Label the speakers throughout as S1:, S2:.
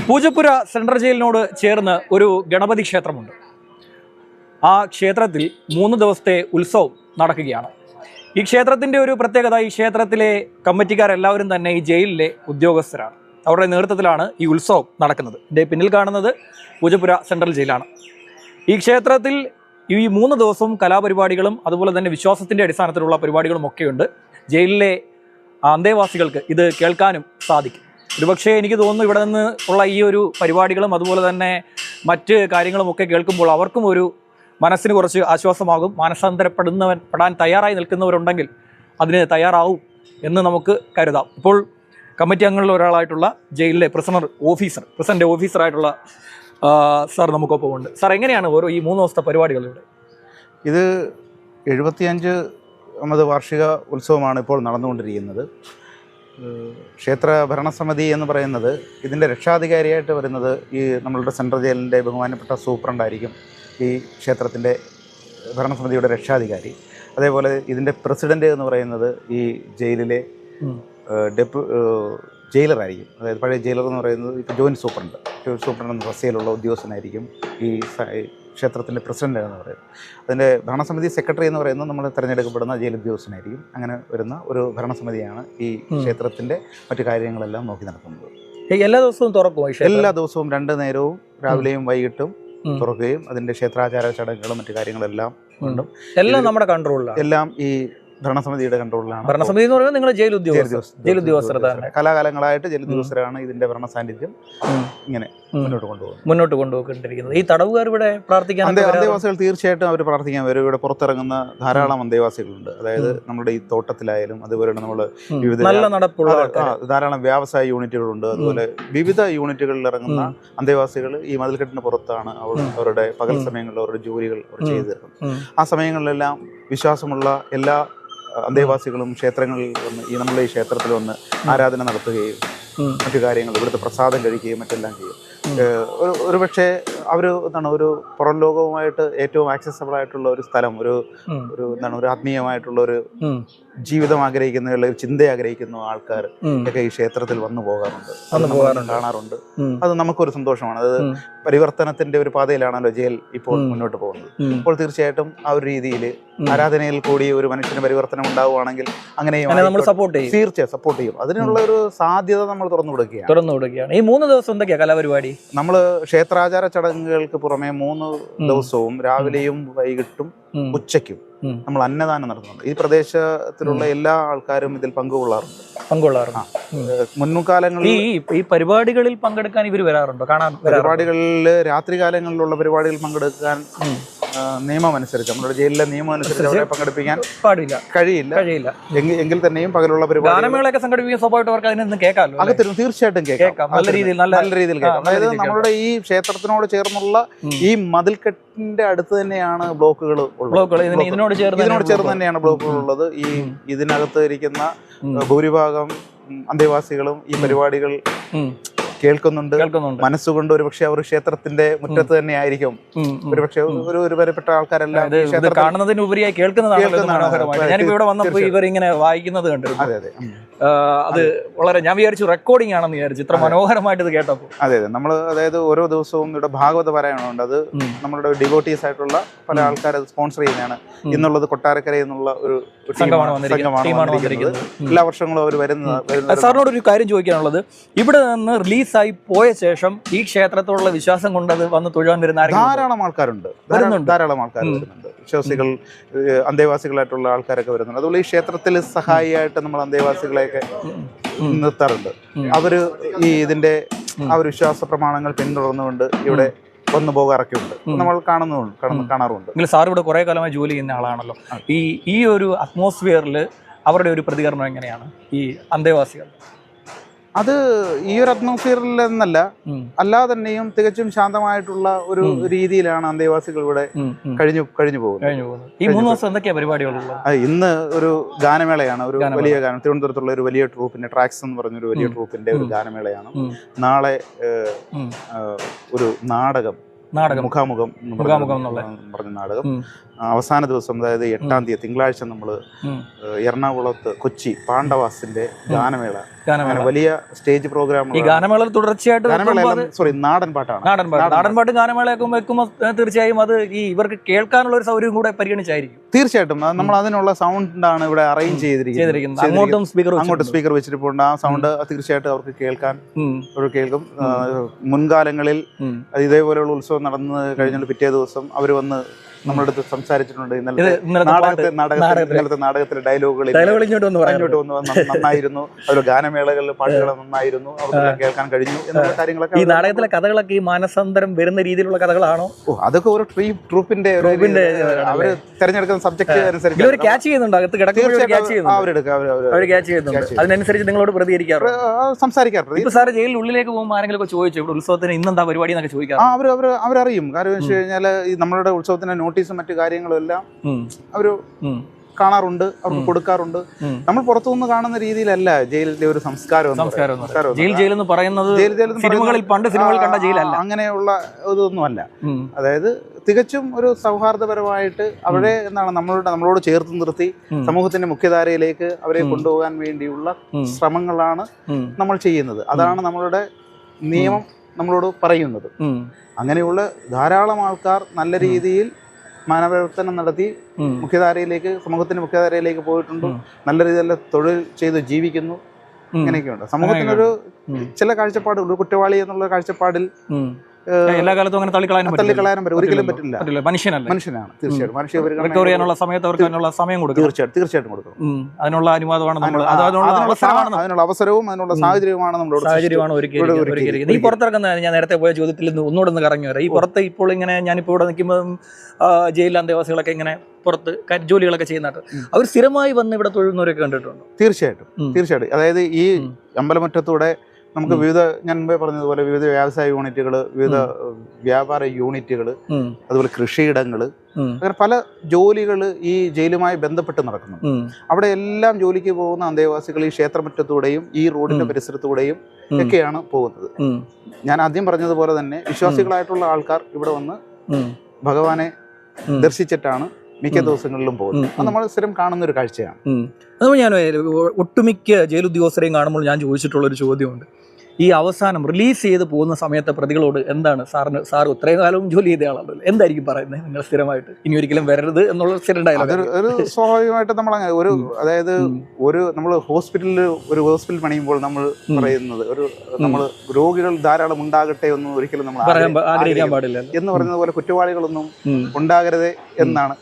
S1: Poojappura central ജയിലിനോട് ചേർന്ന് ഒരു ഗണപതി ക്ഷേത്രമുണ്ട്. ആ ക്ഷേത്രത്തിൽ 3 ദിവസത്തെ ഉത്സവം നടക്കുകയാണ്. ഈ ക്ഷേത്രത്തിൻ്റെ ഒരു പ്രത്യേകത, ഈ ക്ഷേത്രത്തിലെ കമ്മിറ്റിക്കാരെല്ലാവരും തന്നെ ഈ ജയിലിലെ ഉദ്യോഗസ്ഥരാണ്. അവരുടെ നേതൃത്വത്തിലാണ് ഈ ഉത്സവം നടക്കുന്നത്. ഇതിൻ്റെ പിന്നിൽ കാണുന്നത് പൂജപ്പുര സെൻട്രൽ ജയിലാണ്. ഈ ക്ഷേത്രത്തിൽ ഈ 3 ദിവസവും കലാപരിപാടികളും അതുപോലെ തന്നെ വിശ്വാസത്തിൻ്റെ അടിസ്ഥാനത്തിലുള്ള പരിപാടികളും ഒക്കെയുണ്ട്. ജയിലിലെ അന്തേവാസികൾക്ക് ഇത് കേൾക്കാനും സാധിക്കും. ഒരുപക്ഷെ എനിക്ക് തോന്നുന്നു ഇവിടെ നിന്ന് ഉള്ള ഈ ഒരു പരിപാടികളും അതുപോലെ തന്നെ മറ്റ് കാര്യങ്ങളുമൊക്കെ കേൾക്കുമ്പോൾ അവർക്കും ഒരു മനസ്സിന് കുറച്ച് ആശ്വാസമാകും. പെടാൻ തയ്യാറായി നിൽക്കുന്നവരുണ്ടെങ്കിൽ അതിന് തയ്യാറാവും എന്ന് നമുക്ക് കരുതാം. ഇപ്പോൾ കമ്മിറ്റി അംഗങ്ങളിൽ ഒരാളായിട്ടുള്ള ജയിലിലെ പ്രസിഡന്റ് ഓഫീസറായിട്ടുള്ള സാർ നമുക്കൊപ്പം ഉണ്ട്. സാർ, എങ്ങനെയാണ് ഓരോ ഈ 3 ദിവസത്തെ പരിപാടികൾ ഇവിടെ?
S2: ഇത് 75ാമത് വാർഷിക ഉത്സവമാണ് ഇപ്പോൾ നടന്നുകൊണ്ടിരിക്കുന്നത്. ക്ഷേത്ര ഭരണസമിതി എന്ന് പറയുന്നത് ഇതിൻ്റെ രക്ഷാധികാരിയായിട്ട് വരുന്നത് ഈ നമ്മളുടെ സെൻട്രൽ ജയിലിൻ്റെ ബഹുമാനപ്പെട്ട സൂപ്രണ്ടായിരിക്കും ഈ ക്ഷേത്രത്തിൻ്റെ ഭരണസമിതിയുടെ രക്ഷാധികാരി. അതേപോലെ ഇതിൻ്റെ പ്രസിഡന്റ് എന്ന് പറയുന്നത് ഈ ജയിലിലെ ജയിലറായിരിക്കും. അതായത് പഴയ ജയിലർ എന്ന് പറയുന്നത് ഇപ്പോൾ ജോയിൻറ്റ് സൂപ്രണ്ട് എന്ന തസ്തികയിലുള്ള ഉദ്യോഗസ്ഥനായിരിക്കും ഈ ക്ഷേത്രത്തിൻ്റെ പ്രസിഡന്റ് എന്ന് പറയുന്നത്. അതിൻ്റെ ഭരണസമിതി സെക്രട്ടറി എന്ന് പറയുന്നത് നമ്മൾ തിരഞ്ഞെടുക്കപ്പെടുന്ന ജയിൽ ഉദ്യോഗസ്ഥനായിരിക്കും. അങ്ങനെ വരുന്ന ഒരു ഭരണസമിതിയാണ് ഈ ക്ഷേത്രത്തിൻ്റെ മറ്റു കാര്യങ്ങളെല്ലാം നോക്കി നടത്തുന്നത്.
S1: എല്ലാ ദിവസവും തുറക്കും?
S2: എല്ലാ ദിവസവും 2 നേരവും രാവിലെയും വൈകിട്ടും തുറക്കുകയും അതിൻ്റെ ക്ഷേത്രാചാര ചടങ്ങുകളും മറ്റു കാര്യങ്ങളെല്ലാം ഉണ്ട്.
S1: എല്ലാം നമ്മുടെ കൺട്രോളിലാണ്.
S2: എല്ലാം ഈ ഭരണസമിതിയുടെ കൺട്രോളിലാണ്.
S1: ഭരണസമിതി എന്ന് പറയുന്നത് നിങ്ങൾ ജയിൽ ഉദ്യോഗസ്ഥർ
S2: കലാകാലങ്ങളായിട്ട് ജയിൽ ഉദ്യോഗസ്ഥരാണ് ഇതിന്റെ ഭരണ സാന്നിധ്യം ഇങ്ങനെ
S1: മുന്നോട്ട് കൊണ്ടുപോയിക്കൊണ്ടിരിക്കുന്നത്. ഈ തടവുകാർ ഇവിടെ പ്രാർത്ഥിക്കാൻ,
S2: അന്തേവാസികൾ തീർച്ചയായിട്ടും അവർ പ്രാർത്ഥിക്കാൻ വരും. ഇവിടെ പുറത്തിറങ്ങുന്ന ധാരാളം അന്തേവാസികളുണ്ട്. അതായത് നമ്മുടെ ഈ തോട്ടത്തിലായാലും അതുപോലെ നമ്മൾ ധാരാളം വ്യവസായ യൂണിറ്റുകളുണ്ട്. അതുപോലെ വിവിധ യൂണിറ്റുകളിൽ ഇറങ്ങുന്ന അന്തേവാസികൾ ഈ മതിൽക്കെട്ടിന് പുറത്താണ് അവരുടെ പകൽ സമയങ്ങളിൽ അവരുടെ ജോലികൾ ചെയ്തു തീർക്കുന്നത്. ആ സമയങ്ങളിലെല്ലാം വിശ്വാസമുള്ള എല്ലാ അന്തേവാസികളും ക്ഷേത്രങ്ങളിൽ വന്ന് ഈ ക്ഷേത്രത്തിൽ വന്ന് ആരാധന നടത്തുകയും മറ്റു കാര്യങ്ങൾ ഇവിടുത്തെ പ്രസാദം കഴിക്കുകയും മറ്റെല്ലാം ചെയ്യും. ഒരുപക്ഷെ അവർ ഒരു പുറം ലോകവുമായിട്ട് ഏറ്റവും ആക്സസബിൾ ആയിട്ടുള്ള ഒരു സ്ഥലം, ഒരു ആത്മീയമായിട്ടുള്ള ഒരു ജീവിതം ആഗ്രഹിക്കുന്ന, ഒരു ചിന്ത ആഗ്രഹിക്കുന്ന ആൾക്കാർ ഒക്കെ ഈ ക്ഷേത്രത്തിൽ വന്നു പോകാറുണ്ട്, കാണാറുണ്ട്. അത് നമുക്കൊരു സന്തോഷമാണ്. അത് പരിവർത്തനത്തിന്റെ ഒരു പാതയിലാണല്ലോ ജയിൽ ഇപ്പോൾ മുന്നോട്ട് പോകുന്നത്. അപ്പോൾ തീർച്ചയായിട്ടും ആ ഒരു രീതിയിൽ ആരാധനയിൽ കൂടി ഒരു മനുഷ്യന് പരിവർത്തനം ഉണ്ടാവുകയാണെങ്കിൽ അങ്ങനെയും തീർച്ചയായും സപ്പോർട്ട് ചെയ്യും. അതിനുള്ള ഒരു സാധ്യത നമ്മൾ തുറന്നു കൊടുക്കുകയാണ്.
S1: ഈ 3 ദിവസം എന്തൊക്കെയാ കലാപരിപാടി?
S2: നമ്മൾ ക്ഷേത്രാചാര ചടങ്ങുകൾക്ക് പുറമെ 3 ദിവസവും രാവിലെയും വൈകിട്ടും ഉച്ചയ്ക്കും നമ്മൾ അന്നദാനം നടത്തുന്നുണ്ട്. ഈ പ്രദേശത്തിലുള്ള എല്ലാ ആൾക്കാരും ഇതിൽ പങ്കുകൊള്ളാറുണ്ട്. മുൻകാലങ്ങളിൽ
S1: ഈ പരിപാടികളിൽ പങ്കെടുക്കാൻ ഇവർ വരാറുണ്ടോ?
S2: പരിപാടികളിൽ രാത്രികാലങ്ങളിലുള്ള പരിപാടികൾ പങ്കെടുക്കാൻ നിയമം അനുസരിച്ച്, നമ്മുടെ ജയിലിലെ നിയമം അനുസരിച്ച് അവിടെ പങ്കെടുപ്പിക്കാൻ കഴിയില്ല. എങ്കിൽ തന്നെയും പകലുള്ള
S1: പരിപാടികളൊക്കെ സംഘടിപ്പിക്കാൻ സ്വാഭാവികമായിട്ട് അതിനൊന്നും കേൾക്കാമല്ലോ.
S2: അകത്തിരുന്ന് തീർച്ചയായിട്ടും കേൾക്കാം, നല്ല രീതിയിൽ കേൾക്കാം. അതായത് നമ്മുടെ ഈ ക്ഷേത്രത്തിനോട് ചേർന്നുള്ള ഈ മതിൽക്കെട്ടിന്റെ അടുത്ത് തന്നെയാണ് ബ്ലോക്കുകൾ ഉള്ളത്. ഇതിനോട് ചേർന്ന് തന്നെയാണ് ബ്ലോക്കുകൾ ഉള്ളത്. ഈ ഇതിനകത്ത് ഇരിക്കുന്ന ഭൂരിഭാഗം അന്തേവാസികളും ഈ പരിപാടികൾ കേൾക്കുന്നുണ്ട്. മനസ്സുകൊണ്ട് ഒരുപക്ഷെ അവർ ക്ഷേത്രത്തിന്റെ മുറ്റത്ത് തന്നെ ആയിരിക്കും. ഒരുപക്ഷെ ഒരു വരപ്പെട്ട ആൾക്കാരെല്ലാം
S1: കാണുന്നതിനുപരിയായി കേൾക്കുന്നതാണ്. ഇവിടെ വന്നപ്പോൾ ഇവർ ഇങ്ങനെ വായിക്കുന്നത് കണ്ടു. അത് വളരെ, ഞാൻ വിചാരിച്ചു റെക്കോർഡിംഗ് ആണെന്ന് വിചാരിച്ചു, ഇത്ര മനോഹരമായിട്ട് ഇത് കേട്ടപ്പോൾ.
S2: അതെ, നമ്മൾ അതായത് ഓരോ ദിവസവും ഇവിടെ ഭാഗവത പാരായണമുണ്ട്. അത് നമ്മളുടെ ഡിവോട്ടീസ് ആയിട്ടുള്ള പല ആൾക്കാർ സ്പോൺസർ ചെയ്യുന്നതാണ്. ഇന്നുള്ളത് കൊട്ടാരക്കരയിൽ നിന്നുള്ള ഒരു ടീമാണ്. എല്ലാ വർഷങ്ങളും അവർ വരുന്നത്.
S1: സാറിനോട് ഒരു കാര്യം ചോദിക്കാനുള്ളത്, ഇവിടെ നിന്ന് റിലീസായി പോയ ശേഷം ഈ ക്ഷേത്രത്തോടുള്ള വിശ്വാസം കൊണ്ട് അത് വന്ന് തൊഴാൻ വരുന്ന
S2: ധാരാളം ആൾക്കാരുണ്ട്. വിശ്വാസികൾ, അന്തേവാസികളായിട്ടുള്ള ആൾക്കാരൊക്കെ വരുന്നുണ്ട്. അതുപോലെ ഈ ക്ഷേത്രത്തിൽ സഹായിയായിട്ട് നമ്മൾ അന്തേവാസികളെയൊക്കെ നിർത്താറുണ്ട്. അവര് ഈ ഇതിന്റെ ആ ഒരു വിശ്വാസ പ്രമാണങ്ങൾ പിന്തുടർന്നുകൊണ്ട് ഇവിടെ വന്നു പോകാറൊക്കെ ഉണ്ട്. നമ്മൾ കാണാറുണ്ട്.
S1: സാർ ഇവിടെ കുറെ കാലമായി ജോലി ചെയ്യുന്ന ആളാണല്ലോ. ഈ ഒരു അറ്റ്മോസ്ഫിയറിൽ അവരുടെ ഒരു പ്രതികരണം എങ്ങനെയാണ് ഈ അന്തേവാസികൾ?
S2: അത് ഈ ഒരു അറ്റ്മോസ്ഫിയറിൽ എന്നല്ല, അല്ലാതെ തന്നെയും തികച്ചും ശാന്തമായിട്ടുള്ള ഒരു രീതിയിലാണ് അന്തേവാസികൾ ഇവിടെ കഴിഞ്ഞു പോകുന്നത്.
S1: ഈ 3 ദിവസം എന്തൊക്കെയാ പരിപാടികളുള്ളത്?
S2: ഇന്ന് ഒരു ഗാനമേളയാണ്, ഒരു വലിയ ഗാനം. തിരുവനന്തപുരത്തുള്ള ഒരു വലിയ ട്രൂപ്പിന്റെ, ട്രാക്സ് എന്ന് പറഞ്ഞൊരു വലിയ ട്രൂപ്പിന്റെ ഒരു ഗാനമേളയാണ്. നാളെ ഒരു നാടകം
S1: നാടകം
S2: മുഖാമുഖം പറഞ്ഞ നാടകം അവസാന ദിവസം, അതായത് 8-ാം തീയതി തിങ്കളാഴ്ച നമ്മൾ എറണാകുളത്ത് കൊച്ചി പാണ്ഡവാസിന്റെ ഗാനമേള, വലിയ സ്റ്റേജ് പ്രോഗ്രാം.
S1: ഈ ഗാനമേള തുടർച്ചയായിട്ട്
S2: നാടൻ പാട്ടാണ്.
S1: നാടൻ പാട്ട് ഗാനമേളയൊക്കെ വെക്കുമ്പോൾ തീർച്ചയായും അത് ഈ ഇവർക്ക് കേൾക്കാനുള്ള ഒരു സൗകര്യം കൂടെ പരിഗണിച്ചായിരിക്കും.
S2: തീർച്ചയായിട്ടും നമ്മൾ അതിനുള്ള സൗണ്ടാണ് ഇവിടെ അറേഞ്ച് ചെയ്തിരിക്കുന്നത്. അങ്ങോട്ട് സ്പീക്കർ വെച്ചിട്ടുണ്ട്. ആ സൗണ്ട് തീർച്ചയായിട്ടും അവർക്ക് കേൾക്കാൻ കേൾക്കും. മുൻകാലങ്ങളിൽ ഇതേപോലെയുള്ള ഉത്സവം നടന്നു കഴിഞ്ഞാൽ പിറ്റേ ദിവസം അവർ വന്ന് നമ്മുടെ അടുത്ത് സംസാരിച്ചിട്ടുണ്ട്. ഇന്നലത്തെ നാടകത്തിലെ ഡയലോഗുകൾ അങ്ങോട്ട് വന്ന് നന്നായിരുന്നു, അതുപോലെ ഗാനമേളകളിൽ പാട്ടുകൾ നന്നായിരുന്നു, അവർക്ക് കേൾക്കാൻ കഴിഞ്ഞു എന്നുള്ള കാര്യങ്ങളൊക്കെ.
S1: ഈ നാടകത്തിലെ കഥകളൊക്കെ ഈ മാനസാന്തരം വരുന്ന രീതിയിലുള്ള കഥകളാണോ?
S2: അതൊക്കെ ഒരു ട്രൂപ്പിന്റെ അവര് തെരഞ്ഞെടുക്കുന്ന സബ്ജക്ട് അനുസരിച്ച്
S1: അതിനനുസരിച്ച് നിങ്ങളോട് പ്രതികരിക്കാറ്,
S2: സംസാരിക്കാറുണ്ട്.
S1: ഇപ്പൊ സാറ് ജയിലിൽ ഉള്ളിലേക്ക് പോകുമ്പോൾ ആരെങ്കിലും ചോദിച്ചു ഇവിടെ ഉത്സവത്തിന് ഇന്നെന്താ പരിപാടി എന്നൊക്കെ ചോദിക്കാം?
S2: അവരറിയും. കാരണം വെച്ച് കഴിഞ്ഞാൽ ഈ നമ്മളുടെ ഉത്സവത്തിന്റെ നോട്ടീസും മറ്റു കാര്യങ്ങളും എല്ലാം അവര് കാണാറുണ്ട്, അവർക്ക് കൊടുക്കാറുണ്ട്. നമ്മൾ പുറത്തുനിന്ന് കാണുന്ന രീതിയിലല്ല ജയിലിന്റെ ഒരു സംസ്കാരം.
S1: ജയിൽ എന്ന് പറയുന്നത് പണ്ട് സിനിമകളിൽ കണ്ട ജയിലല്ല,
S2: അങ്ങനെയുള്ള ഇതൊന്നുമല്ല. അതായത് തികച്ചും ഒരു സൗഹാർദ്ദപരമായിട്ട് അവരെ നമ്മളോട് ചേർത്ത് നിർത്തി സമൂഹത്തിന്റെ മുഖ്യധാരയിലേക്ക് അവരെ കൊണ്ടുപോകാൻ വേണ്ടിയുള്ള ശ്രമങ്ങളാണ് നമ്മൾ ചെയ്യുന്നത്. അതാണ് നമ്മളുടെ നിയമം നമ്മളോട് പറയുന്നത്. അങ്ങനെയുള്ള ധാരാളം ആൾക്കാർ നല്ല രീതിയിൽ മാനവപ്രവർത്തനം നടത്തി സമൂഹത്തിന്റെ മുഖ്യധാരയിലേക്ക് പോയിട്ടുണ്ട്. നല്ല രീതിയിൽ തൊഴിൽ ചെയ്ത് ജീവിക്കുന്നു. ഇങ്ങനെയൊക്കെയുണ്ട്. സമൂഹത്തിനൊരു ചില കാഴ്ചപ്പാടുകൾ, കുറ്റവാളി എന്നുള്ള കാഴ്ചപ്പാടിൽ
S1: എല്ലാ കാലത്തും അങ്ങനെ
S2: തള്ളിക്കളയാനും ഒരിക്കലും പറ്റില്ല. മനുഷ്യനാണ്. തീർച്ചയായിട്ടും
S1: മനുഷ്യ സമയത്ത് അവർക്ക് അതിനുള്ള സമയം കൊടുക്കും.
S2: തീർച്ചയായിട്ടും കൊടുക്കും.
S1: അതിനുള്ള അനുവാദമാണ്
S2: അതിനുള്ള അവസരവും അതിനുള്ള സാഹചര്യമാണ്
S1: ഈ പുറത്തിറക്കുന്ന ഞാൻ നേരത്തെ പോയ ചോദ്യത്തിൽ നിന്ന് ഒന്നുകൂടെ കറങ്ങി വരാം. ഈ പുറത്ത് ഇപ്പോൾ ഇങ്ങനെ ഞാനിപ്പോൾ ഇവിടെ നിൽക്കുമ്പോൾ ജയിലിലെ അന്തേവാസികളൊക്കെ ഇങ്ങനെ പുറത്ത് ജോലികളൊക്കെ ചെയ്യുന്നതായിട്ട് അവർ സ്ഥിരമായി വന്ന് ഇവിടെ തൊഴുന്നവരൊക്കെ കണ്ടിട്ടുണ്ട്.
S2: തീർച്ചയായിട്ടും. അതായത് ഈ അമ്പലമുറ്റത്തൂടെ നമുക്ക് ഞാൻ മുമ്പേ പറഞ്ഞതുപോലെ വിവിധ വ്യവസായ യൂണിറ്റുകൾ, വിവിധ വ്യാപാര യൂണിറ്റുകൾ, അതുപോലെ കൃഷിയിടങ്ങൾ, അങ്ങനെ പല ജോലികൾ ഈ ജയിലുമായി ബന്ധപ്പെട്ട് നടക്കുന്നു. അവിടെ എല്ലാം ജോലിക്ക് പോകുന്ന അന്തേവാസികൾ ഈ ക്ഷേത്രമുറ്റത്തൂടെയും ഈ റോഡിന്റെ പരിസരത്തൂടെയും ഒക്കെയാണ് പോകുന്നത്. ഞാൻ ആദ്യം പറഞ്ഞതുപോലെ തന്നെ വിശ്വാസികളായിട്ടുള്ള ആൾക്കാർ ഇവിടെ വന്ന് ഭഗവാനെ ദർശിച്ചിട്ടാണ് മിക്ക ദിവസങ്ങളിലും പോകുന്നത്. അത് നമ്മൾ സ്ഥിരം കാണുന്ന ഒരു കാഴ്ചയാണ്.
S1: അതുപോലെ ഞാൻ ഒട്ടുമിക്ക ജയിലുദ്യോഗസ്ഥരെയും കാണുമ്പോൾ ഞാൻ ചോദിച്ചിട്ടുള്ളൊരു ചോദ്യമുണ്ട്. ഈ അവസാനം റിലീസ് ചെയ്ത് പോകുന്ന സമയത്തെ പ്രതികളോട് എന്താണ് സാർ ഇത്രയും കാലവും ജോലി ചെയ്ത ആളാണല്ലോ, എന്തായിരിക്കും പറയുന്നത് നിങ്ങൾ സ്ഥിരമായിട്ട്? ഇനി ഒരിക്കലും വരരുത് എന്നുള്ള സ്ഥിരം ഡയലോഗ്.
S2: ഒരു സ്വാഭാവികമായിട്ട് നമ്മൾ അതായത് നമ്മൾ ഹോസ്പിറ്റൽ പണിയുമ്പോൾ നമ്മൾ പറയുന്നത് നമ്മൾ രോഗികൾ ധാരാളം ഉണ്ടാകട്ടെ ഒന്നും ഒരിക്കലും നമ്മൾ
S1: ആഗ്രഹിക്കാൻ പാടില്ല
S2: എന്ന് പറയുന്നത് പോലെ കുറ്റവാളികളൊന്നും ഉണ്ടാകരുതേ എന്നാണ്.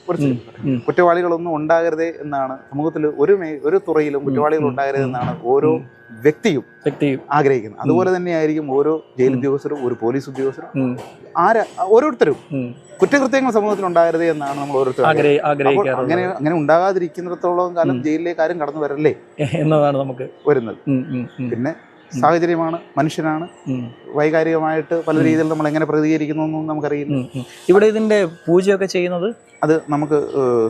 S2: കുറ്റവാളികളൊന്നും ഉണ്ടാകരുതേ എന്നാണ് സമൂഹത്തിൽ ഒരു തുറയിലും കുറ്റവാളികൾ ഉണ്ടാകരുത് എന്നാണ് ഓരോ വ്യക്തിയും ആഗ്രഹിക്കുന്നത്. അതുപോലെ തന്നെയായിരിക്കും ഓരോ ജയിൽ ഉദ്യോഗസ്ഥരും, ഒരു പോലീസ് ഉദ്യോഗസ്ഥരും, ഓരോരുത്തരും കുറ്റകൃത്യങ്ങൾ സമൂഹത്തിൽ ഉണ്ടാകരുത് എന്നാണ് നമ്മൾ ഓരോരുത്തരും അങ്ങനെ ഉണ്ടാകാതിരിക്കുന്നിടത്തോളം കാലം ജയിലിലേക്ക് ആരും കടന്നു വരല്ലേ
S1: എന്നതാണ് നമുക്ക്
S2: വരുന്നത്. പിന്നെ സാഹചര്യമാണ്, മനുഷ്യനാണ്. വൈകാരികമായിട്ട് പല രീതിയിൽ നമ്മൾ എങ്ങനെ പ്രതികരിക്കുന്നു എന്നും നമുക്കറിയില്ല.
S1: ഇവിടെ ഇതിന്റെ പൂജയൊക്കെ ചെയ്യുന്നത്
S2: അത് നമുക്ക്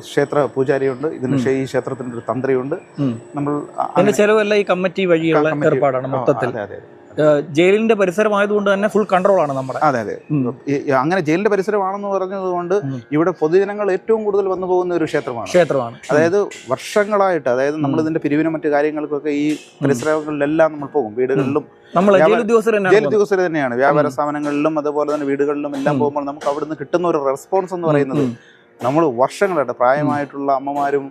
S2: ക്ഷേത്ര പൂജാരിയുണ്ട്. ഈ ക്ഷേത്രത്തിന്റെ ഒരു തന്ത്രിയുണ്ട്. നമ്മൾ
S1: അതിന്റെ ചെലവല്ല ഈ കമ്മിറ്റി വഴിയുള്ള ഏർപ്പാടാണ് മൊത്തത്തിൽ. ജയിലിന്റെ പരിസരമായതുകൊണ്ട് തന്നെ ഫുൾ കൺട്രോൾ ആണ് നമ്മുടെ.
S2: അതെ. അങ്ങനെ ജയിലിന്റെ പരിസരമാണെന്ന് പറഞ്ഞതുകൊണ്ട് ഇവിടെ പൊതുജനങ്ങൾ ഏറ്റവും കൂടുതൽ വന്നു പോകുന്ന ഒരു ക്ഷേത്രമാണ്. അതായത് വർഷങ്ങളായിട്ട്, അതായത് നമ്മൾ ഇതിന്റെ പിരിവിനും മറ്റു കാര്യങ്ങൾക്കൊക്കെ ഈ പരിസരങ്ങളിലെല്ലാം നമ്മൾ പോകും. വീടുകളിലും ജയിൽ ഉദ്യോഗസ്ഥർ തന്നെയാണ്. വ്യാപാര സ്ഥാപനങ്ങളിലും അതുപോലെ തന്നെ വീടുകളിലും എല്ലാം പോകുമ്പോൾ നമുക്ക് അവിടുന്ന് കിട്ടുന്ന ഒരു റെസ്പോൺസ് എന്ന് പറയുന്നത്, നമ്മൾ വർഷങ്ങളായിട്ട് പ്രായമായിട്ടുള്ള അമ്മമാരും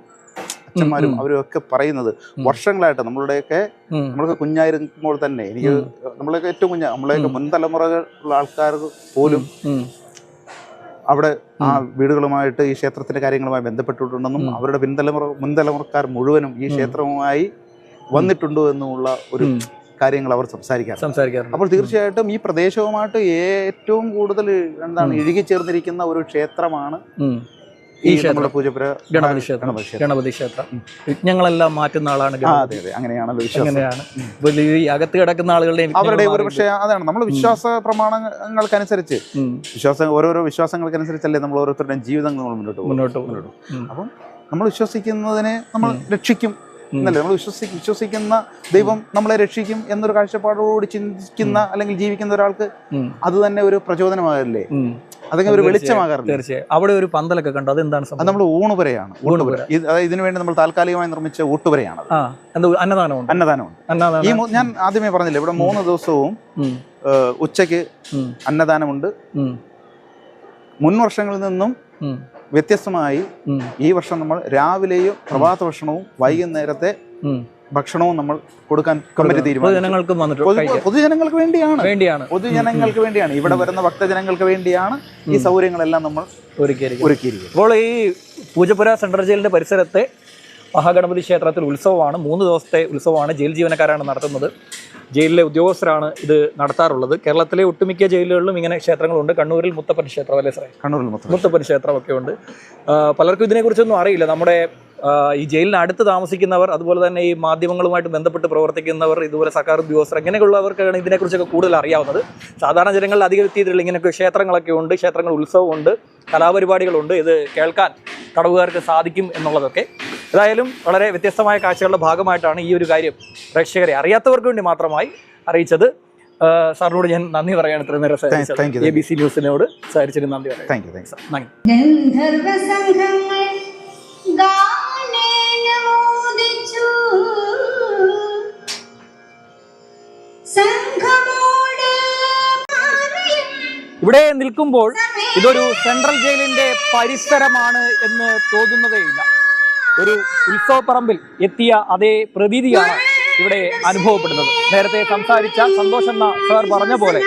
S2: അച്ഛന്മാരും അവരൊക്കെ പറയുന്നത് വർഷങ്ങളായിട്ട് നമ്മളൊക്കെ കുഞ്ഞായിരിക്കുമ്പോൾ തന്നെ നമ്മളൊക്കെ ഏറ്റവും നമ്മളെയൊക്കെ മുൻതലമുറകളുള്ള ആൾക്കാർ പോലും അവിടെ ആ വീടുകളുമായിട്ട് ഈ ക്ഷേത്രത്തിന്റെ കാര്യങ്ങളുമായി ബന്ധപ്പെട്ടിട്ടുണ്ടെന്നും അവരുടെ മുൻതലമുറക്കാർ മുഴുവനും ഈ ക്ഷേത്രവുമായി വന്നിട്ടുണ്ടോ എന്നുമുള്ള ഒരു കാര്യങ്ങൾ അവർ സംസാരിക്കാറുണ്ട്. അപ്പോൾ തീർച്ചയായിട്ടും ഈ പ്രദേശവുമായിട്ട് ഏറ്റവും കൂടുതൽ ഇഴുകിച്ചേർന്നിരിക്കുന്ന ഒരു ക്ഷേത്രമാണ് ഈ
S1: ഗണപതി ക്ഷേത്രം. വിഘ്നങ്ങളെല്ലാം മാറ്റുന്ന ആളാണ്.
S2: അങ്ങനെയാണല്ലോ
S1: അകത്ത് കിടക്കുന്ന ആളുകളുടെ
S2: അവരുടെ ഒരു പക്ഷേ അതാണ് നമ്മൾ വിശ്വാസ പ്രമാണങ്ങൾക്കനുസരിച്ച് ഓരോരോ വിശ്വാസങ്ങൾക്കനുസരിച്ചല്ലേ നമ്മൾ ഓരോരുത്തരുടെയും ജീവിതങ്ങൾ മുന്നോട്ട് പോകും. അപ്പം നമ്മൾ വിശ്വസിക്കുന്നതിനെ നമ്മൾ രക്ഷിക്കും എന്നല്ലേ, നമ്മൾ വിശ്വസിക്കുന്ന ദൈവം നമ്മളെ രക്ഷിക്കും എന്നൊരു കാഴ്ചപ്പാടോട് ചിന്തിക്കുന്ന അല്ലെങ്കിൽ ജീവിക്കുന്ന ഒരാൾക്ക് അത് തന്നെ ഒരു പ്രചോദനമാകല്ലേ. അതൊക്കെ ഒരു വെളിച്ചമാകാറുണ്ട്.
S1: തീർച്ചയായും. അവിടെ ഒരു പന്തലൊക്കെ കണ്ടു, അതെന്താണ്
S2: അത് നമ്മൾ ഊണുപുരയാണ്. അതായത് ഇതിനു വേണ്ടി നമ്മൾ താൽക്കാലികമായി നിർമ്മിച്ച ഊട്ടുപുരയാണ്. അന്നദാനമുണ്ട്. ഞാൻ ആദ്യമേ പറഞ്ഞില്ലേ, ഇവിടെ 3 ദിവസവും ഉച്ചയ്ക്ക് അന്നദാനമുണ്ട്. മുൻ വർഷങ്ങളിൽ നിന്നും വ്യത്യസ്തമായി ഈ വർഷം നമ്മൾ രാവിലെയും പ്രഭാത ഭക്ഷണവും വൈകുന്നേരത്തെ ഭക്ഷണവും നമ്മൾ കൊടുക്കാൻ കമ്മിറ്റി തീരുമാനിച്ചു. പൊതുജനങ്ങൾക്ക് വേണ്ടിയാണ്, ഇവിടെ വരുന്ന ഭക്തജനങ്ങൾക്ക് വേണ്ടിയാണ് ഈ സൗകര്യങ്ങളെല്ലാം നമ്മൾ ഒരുക്കിയിരിക്കുന്നത്.
S1: അപ്പോൾ ഈ പൂജപ്പുര സെൻട്രൽ ജയിലിന്റെ പരിസരത്തെ മഹാഗണപതി ക്ഷേത്രത്തിൽ ഉത്സവമാണ്. 3 ദിവസത്തെ ഉത്സവമാണ്. ജയിൽ ജീവനക്കാരാണ് നടത്തുന്നത്. ജയിലിലെ ഉദ്യോഗസ്ഥരാണ് ഇത് നടത്താറുള്ളത്. കേരളത്തിലെ ഒട്ടുമിക്ക ജയിലുകളിലും ഇങ്ങനെ ക്ഷേത്രങ്ങളുണ്ട്. കണ്ണൂരിൽ മുത്തപ്പൻ ക്ഷേത്രം അല്ലേ സാറേ? കണ്ണൂരിൽ മുത്തപ്പൻ ക്ഷേത്രമൊക്കെ ഉണ്ട്. പലർക്കും ഇതിനെക്കുറിച്ചൊന്നും അറിയില്ല. നമ്മുടെ ഈ ജയിലിന് അടുത്ത് താമസിക്കുന്നവർ, അതുപോലെ തന്നെ ഈ മാധ്യമങ്ങളുമായിട്ട് ബന്ധപ്പെട്ട് പ്രവർത്തിക്കുന്നവർ, ഇതുപോലെ സർക്കാർ ഉദ്യോഗസ്ഥർ, ഇങ്ങനെയുള്ളവർക്കാണ് ഇതിനെക്കുറിച്ചൊക്കെ കൂടുതൽ അറിയാവുന്നത്. സാധാരണ ജനങ്ങളിൽ അധികം എത്തിയിട്ടില്ല. ഇങ്ങനെയൊക്കെ ക്ഷേത്രങ്ങളൊക്കെ ഉണ്ട്, ക്ഷേത്രങ്ങൾ ഉത്സവമുണ്ട്, കലാപരിപാടികളുണ്ട്. ഇത് കേൾക്കാൻ തടവുകാർക്ക് സാധിക്കും എന്നുള്ളതൊക്കെ. ഏതായാലും വളരെ വ്യത്യസ്തമായ കാഴ്ചകളുടെ ഭാഗമായിട്ടാണ് ഈ ഒരു കാര്യം പ്രേക്ഷകരെ, അറിയാത്തവർക്ക് വേണ്ടി മാത്രമായി അറിയിച്ചത്. സാറിനോട് ഞാൻ നന്ദി പറയാണ്. ഇത്രയും നേരം ABC ന്യൂസിനോട് സാരിച്ചതിന് നന്ദി പറയാം. ഇവിടെ നിൽക്കുമ്പോൾ ഇതൊരു സെൻട്രൽ ജയിലിന്റെ പരിസരമാണ് എന്ന് തോന്നുന്നതേയില്ല. ഒരു ഉത്സവപ്പറമ്പിൽ എത്തിയ അതേ പ്രതീതിയാണ് ഇവിടെ അനുഭവപ്പെടുന്നത്. നേരത്തെ സംസാരിച്ച സന്തോഷ് എന്ന സാർ പറഞ്ഞ പോലെ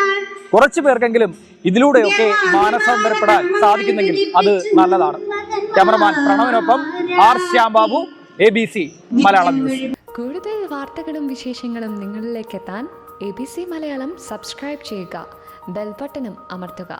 S1: കുറച്ചു പേർക്കെങ്കിലും ഇതിലൂടെയൊക്കെ മാനസാന്തരപ്പെടാൻ സാധിക്കുന്നെങ്കിൽ അത് നല്ലതാണ്. ക്യാമറമാൻ പ്രണവിനൊപ്പം R Shyambabu, ABC Malayalam news.
S3: കൂടുതൽ വാർത്തകളും വിശേഷങ്ങളും നിങ്ങളിലേക്ക് എത്താൻ ABC മലയാളം സബ്സ്ക്രൈബ് ചെയ്യുക, ബെൽ ബട്ടണും അമർത്തുക.